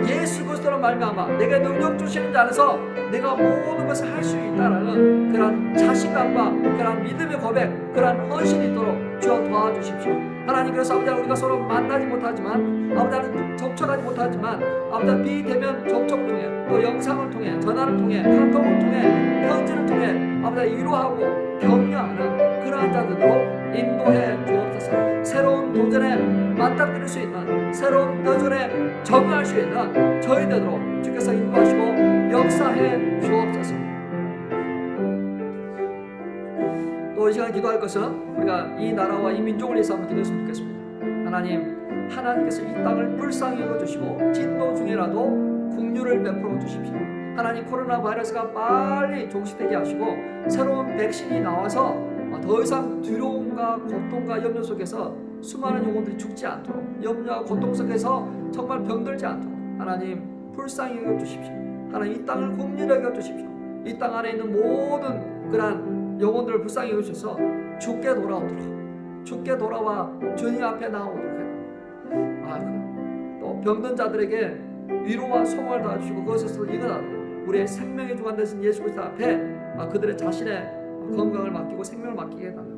S1: 예수 그리스도로 말미암아 내게 능력 주시는 자 안에서 내가 모든 것을 할 수 있다라는 그런 자신감과 그런 믿음의 고백, 그런 헌신이 있도록 주여 도와주십시오. 하나님 그래서 아버지 우리가 서로 만나지 못하지만, 아버지 하나님 접촉하지 못하지만, 아버지 비대면 접촉을 통해 또 영상을 통해 전화를 통해 카톡을 통해 편지를 통해 아버지 위로하고 격려하는 그러한 자들로 인도해 주옵소서. 새로운 도전에 맞닥뜨릴 수 있는, 새로운 도전에 적응할 수 있는 저희 되도록 주께서 인도하시고 역사해 주옵소서. 또 이 시간 기도할 것은 우리가 이 나라와 이 민족을 위해서 한번 기도했으면 좋겠습니다. 하나님께서 이 땅을 불쌍히 여겨주시고 진도 중에라도 긍휼을 베풀어 주십시오. 하나님 코로나 바이러스가 빨리 종식되게 하시고 새로운 백신이 나와서 더 이상 두려움과 고통과 염려 속에서 수많은 영혼들이 죽지 않도록, 염려와 고통 속에서 정말 병들지 않도록 하나님 불쌍히 여겨주십시오. 하나님 이 땅을 긍휼히 여겨주십시오. 이 땅 안에 있는 모든 그러한 영혼들을 불쌍히 여겨주셔서 죽게 돌아와 주님 앞에 나오도록 해요. 또 병든 자들에게 위로와 소망을 다주시고, 그것에서 이거는 우리의 생명의 주관 되신 예수 그리스도 앞에 그들의 자신의 건강을 맡기고 생명을 맡기게 해달라고,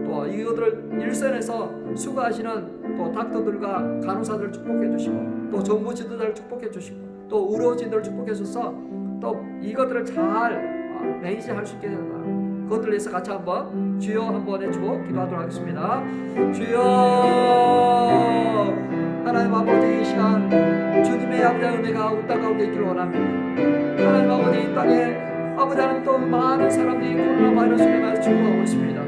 S1: 또 이것들을 일선에서 수고하시는 또 닥터들과 간호사들을 축복해 주시고, 또 정부 지도자를 축복해 주시고, 또 의료진들을 축복해 주셔서 또 이것들을 잘 매니지할 수 있게 해달라고, 그것들을 위해서 같이 한번 주여 한번 해주고 기도하도록 하겠습니다. 주여 하나님 아버지, 이 시간 주님의 양자의 은혜가 우리 땅 가운데 있기를 원합니다. 하나님 아버지, 이 땅에 아버지 하나님 또 많은 사람들이 코로나 바이러스에 맞아 죽어가고 있습니다.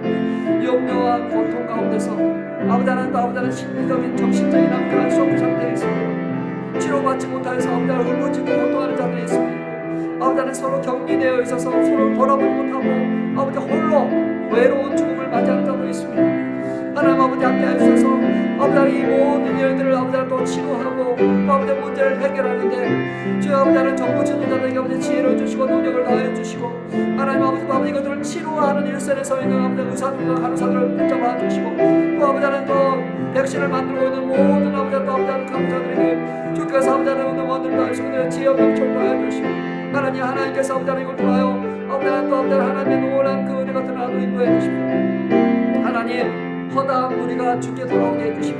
S1: 염려와 고통 가운데서 아버지 하나님 또 아버지 하나님 심리적인 정신적인 그런 쇼크 상태에 있습니다. 치료받지 못하여서 아버지 하나님 울부짖고 고통하는 자들이 있습니다. 아버지 하나님 서로 격리되어 있어서 서로 돌아보지 못하고 아버지 홀로 외로운 죽음을 맞이하는 자도 있습니다. 하나님 아버지 함께 하셔서 아버지 하나님 이 모든 일들을 아버지 하나님 또 치료하고 또 아버지 문제를 해결하는데 주여 아버지 하나님 정부 지도자들에게 아버지 지혜를 주시고 능력을 다해 주시고, 하나님 아버지 이것들을 치료하는 일선에 서 있는 아버지 의사들과 간호사들을 붙잡아 주시고, 또 아버지 하나님 또 백신을 만들고 있는 모든 아버지 하나님 간호사들에게 주께서 아버지 하나님 응원을 다하시고 지혜와 명철을 다해 주시고, 하나님께서 아버지 하나님 이걸 통하여 아버지 하나님 또 아버지 하나님의 노란 그 은혜가 드러나도 인도해 주십시오. 하나님 허다한 우리가 주께 돌아오게 해주십시오.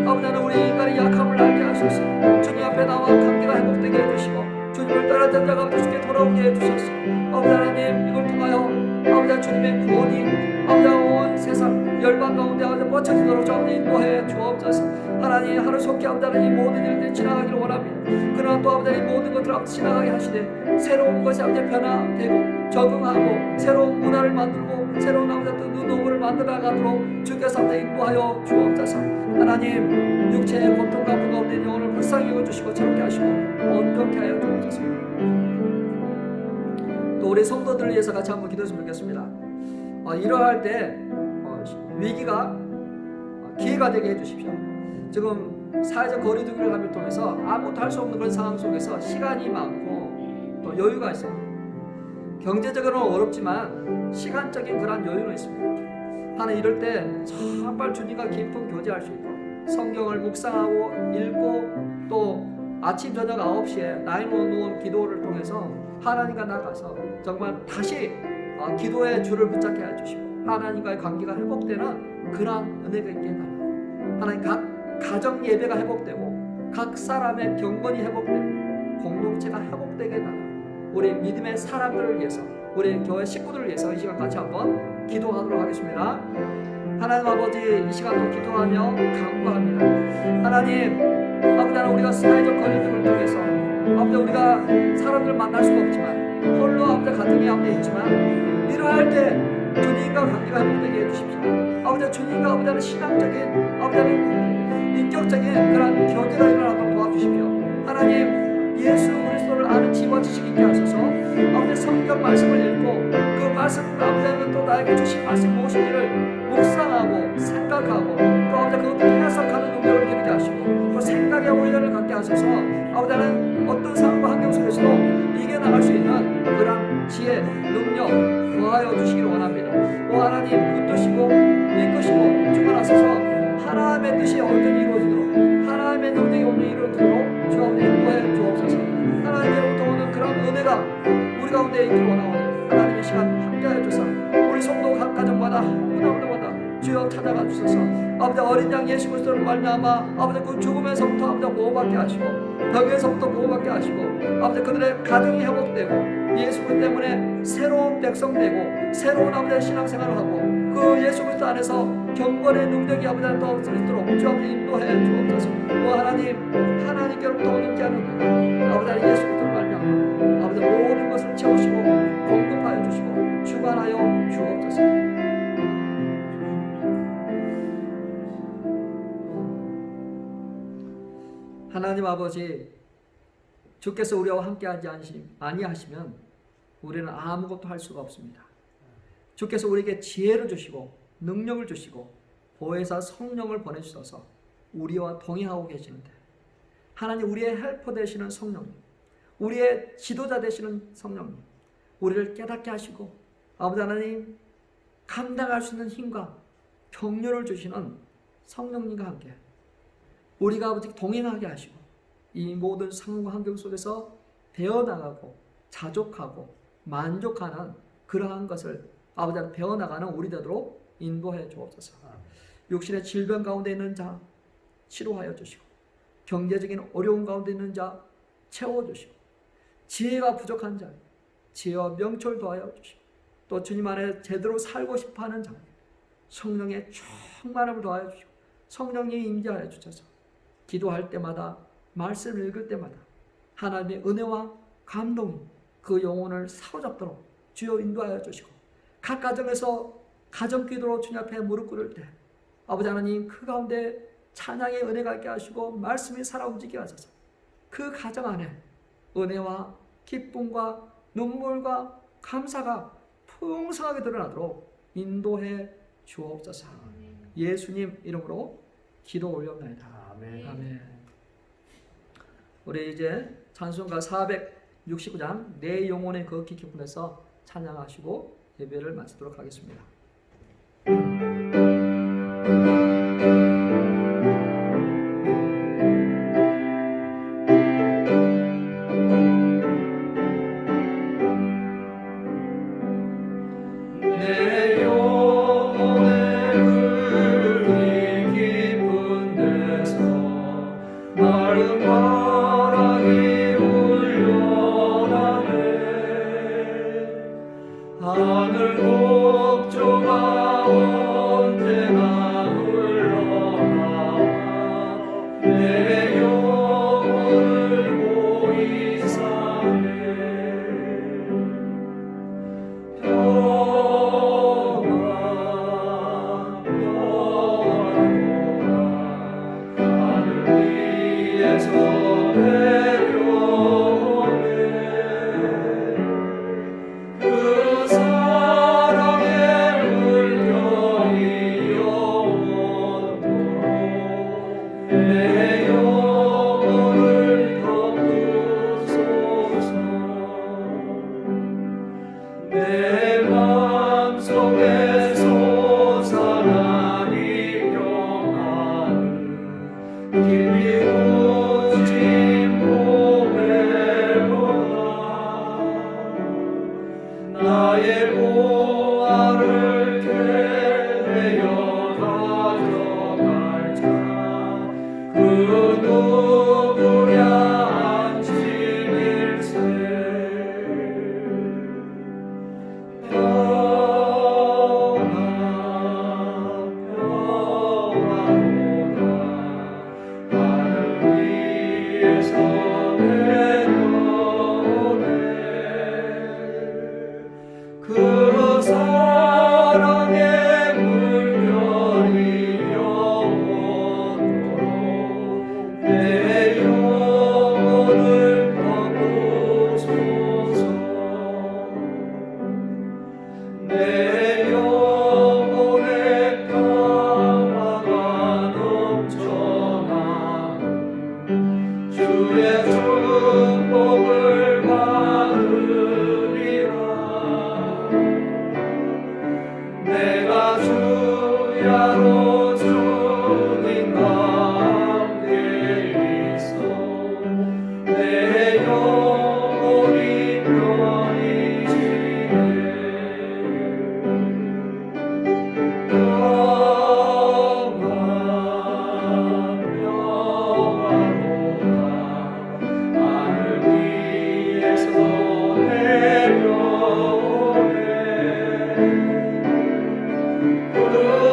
S1: 아버지 하나님 우리 인간의 약함을 알게 하소서. 주님 앞에 나와 관계가 회복되게 해주시고, 주님을 따랐던 자가 주께 돌아오게 해주소서. 아버지 하나님 이걸 통하여 아버지 하나님 주님의 구원이 아버지 온 세상 열방 가운데 아버지 뻗쳐지도록 아버지 인도해 주옵소서. 하나님 하루속히 아버지 하나님 이 모든 일들이 지나가기를 원합니다. 그러나 또 아버지 하나님 모든 것들을 아버지 지나가게 하시되 새로운 것이 아버지 변화되고 적응하고 새로운 문화를 만들고 새로운 아버지 눈동을 만들어가도록 주께서 아버지 인도하여 주옵소서. 하나님 육체의 고통과 부 가운데 영혼을 불쌍히 여겨주시고 새롭게 하시고 온전케 하여 주옵소서. 또 우리 성도들을 위해서 같이 한번 기도했으면 좋겠습니다. 이러할 때 위기가 기회가 되게 해주십시오. 지금 사회적 거리두기를 함을 통해서 아무것도 할 수 없는 그런 상황 속에서 시간이 많고 또 여유가 있습니다. 경제적으로는 어렵지만 시간적인 그런 여유는 있습니다. 하나님 이럴 때 정말 주님과 깊은 교제할 수 있고 성경을 묵상하고 읽고 또 아침 저녁 9시에 911 기도를 통해서 하나님과 나가서 정말 다시 기도의 줄을 붙잡게 해주시고 하나님과의 관계가 회복되는 그러한 은혜가 있게 해달라. 하나님 각 가정 예배가 회복되고 각 사람의 경건이 회복되고 공동체가 회복되게 해달라. 우리 믿음의 사람들을 위해서 우리 교회 식구들을 위해서 이 시간 같이 한번 기도하도록 하겠습니다. 하나님 아버지 이 시간도 기도하며 간구합니다. 하나님 아버지 하나님 우리가 사회적 거리두기를 통해서 아버지 우리가 사람들을 만날 수가 없지만 홀로 아버지 가정에 아버지 있지만 이러할 때 주님과 관계가 회복되게 해주십시오. 아버지 주님과 아버지 하나님 신앙적인 아버지 하나님 인격적인 그런 교제가 일어나도록 도와주십시오. 하나님 예수 그리스도를 아는 지혜와 지식이 있게 하소서. 아버지 성경 말씀을 읽고 그 말씀을 아버지는 또 나에게 주신 말씀 무엇인지를 묵상하고 생각하고 또 아버지 그것을 해석하는 능력을 기르게 하시고 또 생각의 훈련을 갖게 하소서. 아버지는 어떤 상황과 환경 속에서도 이겨나갈 수 있는 그런 지혜, 능력 더하여 주시기를 원합니다. 오 하나님 붙드시고 이끄시고 주관하소서. 하나님의 뜻이 온전히 이루어지도록 하나님의 능력이 온전히 이루어지도록 주 가운데 인도해 주옵소서. 하나님께로부터 오는 그런 은혜가 우리 가운데 있기를 원하오니 하나님의 시간 함께하여 주사 우리 성도 각 가정마다 문화마다 주여 찾아가 주소서. 아버지 어린 양 예수 그리스도를 말미암아 아버지 그 죽음에서부터 아버지 보호받게 하시고 병에서부터 보호받게 하시고 아버지 그들의 가정이 회복되고 예수 그리스도 때문에 새로운 백성 되고 새로운 아버지의 신앙생활을 하고 그 예수 그리스도 안에서 경건의 능력이 아버지를 더 있도록 주 아버지 인도해 주옵소서. 오 하나님 하나님께로부터 오는 자는 아버지 예수 그리스도를 말미암아 아버지 모든 것을 채우시고 공급하여 주시고 주관하여 주옵소서. 하나님 아버지 주께서 우리와 함께하지 아니하시면 우리는 아무것도 할 수가 없습니다. 주께서 우리에게 지혜를 주시고 능력을 주시고 보혜사 성령을 보내주셔서 우리와 동행하고 계시는데 하나님 우리의 헬퍼 되시는 성령님 우리의 지도자 되시는 성령님 우리를 깨닫게 하시고 아버지 하나님 감당할 수 있는 힘과 격려를 주시는 성령님과 함께 우리가 아버지 동행하게 하시고 이 모든 상황과 환경 속에서 배워나가고 자족하고 만족하는 그러한 것을 아버지 배워나가는 우리 되도록 인도해 주옵소서. 육신의 질병 가운데 있는 자 치료하여 주시고 경제적인 어려움 가운데 있는 자 채워주시고 지혜가 부족한 자 지혜와 명철 더하여 주시고 또 주님 안에 제대로 살고 싶어하는 자 성령의 충만함을 더하여 주시고 성령이 임재하여 주셔서 기도할 때마다 말씀을 읽을 때마다 하나님의 은혜와 감동이 그 영혼을 사로잡도록 주여 인도하여 주시고 각 가정에서 가정기도로 주님 앞에 무릎 꿇을 때 아버지 하나님 그 가운데 찬양의 은혜가 있게 하시고 말씀이 살아 움직이게 하소서. 그 가정 안에 은혜와 기쁨과 눈물과 감사가 풍성하게 드러나도록 인도해 주옵소서. 예수님 이름으로 기도 올려옵나이다.
S2: 아멘.
S1: 아멘. 우리 이제 찬송가 469장 내 영혼의 그 깊음에서 찬양하시고 예배를 마치도록 하겠습니다.
S2: 내 영혼의 그 깊은 데서 마른 바람이 울려나네 하늘 목조 내려오네. 그 사랑의 물결이 영원토록 내 영혼을 덮으소서. 내 영혼의 평화가 넘쳐나는 주의 축복을 받으리라. 내가 주야로 주님과 함께 있어 내 영혼이 편히 지내. 하늘 위에서 내려오네. 그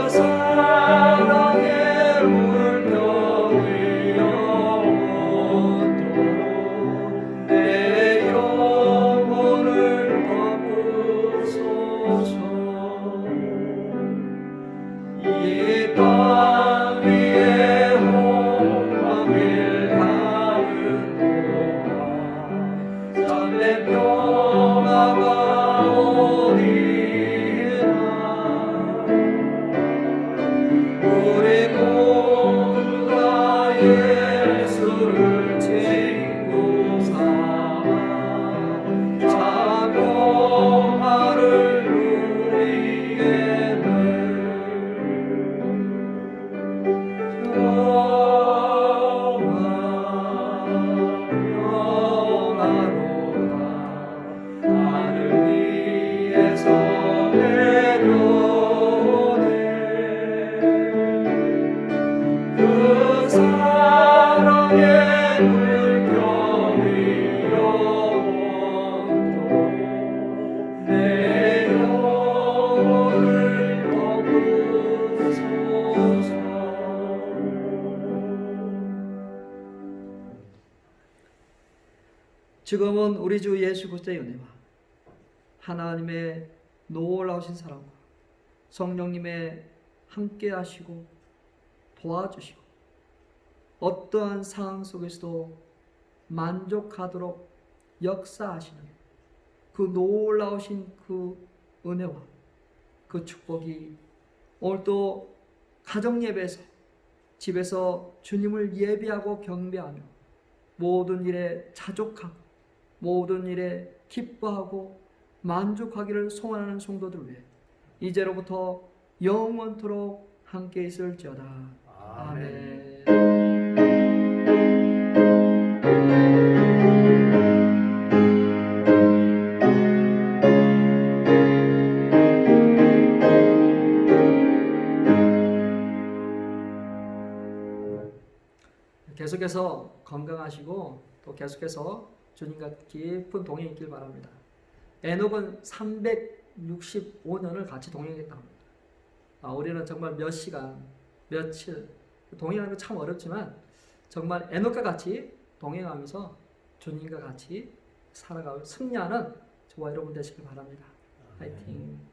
S2: 사랑의 물결이 영원토록 내 영혼을 덮으소서. 이 땅 위에 홈방길 가는 동안 참된 평화가 오리라. 우리 모두가 예수를 친구 삼아 참 평화를 누리겠네. 평화로가 하늘 위에서 내려오네. 그 사랑의 물결이 영원토록 내 영혼을 덮으소서.
S1: 지금은 우리 주 예수 그리스도의 은혜와 하나님의 놀라우신 사랑과 성령님의 함께 하시고 도와주시고 어떠한 상황 속에서도 만족하도록 역사하시는 그 놀라우신 그 은혜와 그 축복이 오늘도 가정예배에서 집에서 주님을 예배하고 경배하며 모든 일에 자족하고 모든 일에 기뻐하고 만족하기를 소원하는 성도들 위해 이제로부터 영원토록 함께 있을지어다. 아멘. 계속해서 건강하시고 또 계속해서 주님과 깊은 동행이 있길 바랍니다. 에녹은 365년을 같이 동행했다고 합니다. 우리는 정말 몇 시간, 며칠 동행하는 건 참 어렵지만 정말 에녹과 같이 동행하면서 주님과 같이 살아가고 승리하는 저와 여러분 되시길 바랍니다. 화이팅!